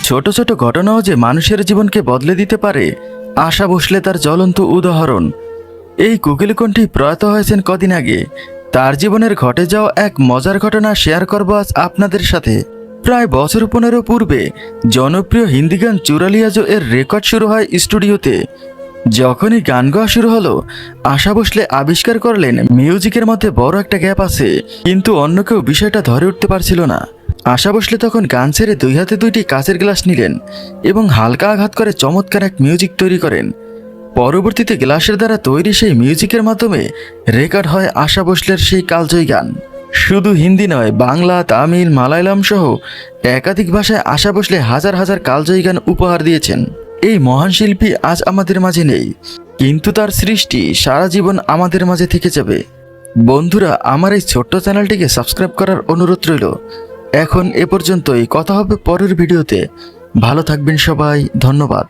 ছোট ছোট ঘটনাও যে মানুষের জীবনকে বদলে দিতে পারে, আশা ভোসলে তার জ্বলন্ত উদাহরণ। এই কোকিলকণ্ঠী প্রয়াত হয়েছেন কদিন আগে। তার জীবনের ঘটে যাওয়া এক মজার ঘটনা শেয়ার করব আজ আপনাদের সাথে। প্রায় বছর 15 পূর্বে জনপ্রিয় হিন্দি গান চুরা লিয়া জো এর রেকর্ড শুরু হয় স্টুডিওতে। যখনই গান গাওয়া শুরু হলো, আশা ভোসলে আবিষ্কার করলেন মিউজিকের মধ্যে বড় একটা গ্যাপ আছে, কিন্তু অন্য কেউ বিষয়টা ধরে উঠতে পারছিল না। আশা ভোসলে তখন গান ছেড়ে 2 হাতে 2টি কাচের গ্লাস নিলেন এবং হালকা আঘাত করে চমৎকার এক মিউজিক তৈরি করেন। পরবর্তীতে গ্লাসের দ্বারা তৈরি সেই মিউজিকের মাধ্যমে রেকর্ড হয় আশা ভোসলের সেই কালজয়ী গান। শুধু হিন্দি নয়, বাংলা, তামিল, মালায়ালাম সহ একাধিক ভাষায় আশা ভোসলে হাজার হাজার কালজয়ী গান উপহার দিয়েছেন। এই মহান শিল্পী আজ আমাদের মাঝে নেই, কিন্তু তার সৃষ্টি সারা জীবন আমাদের মাঝে থেকে যাবে। বন্ধুরা, আমার এই ছোট্ট চ্যানেলটিকে সাবস্ক্রাইব করার অনুরোধ রইল। এখন এ পর্যন্তই, কথা হবে পরের ভিডিওতে। ভালো থাকবেন সবাই, ধন্যবাদ।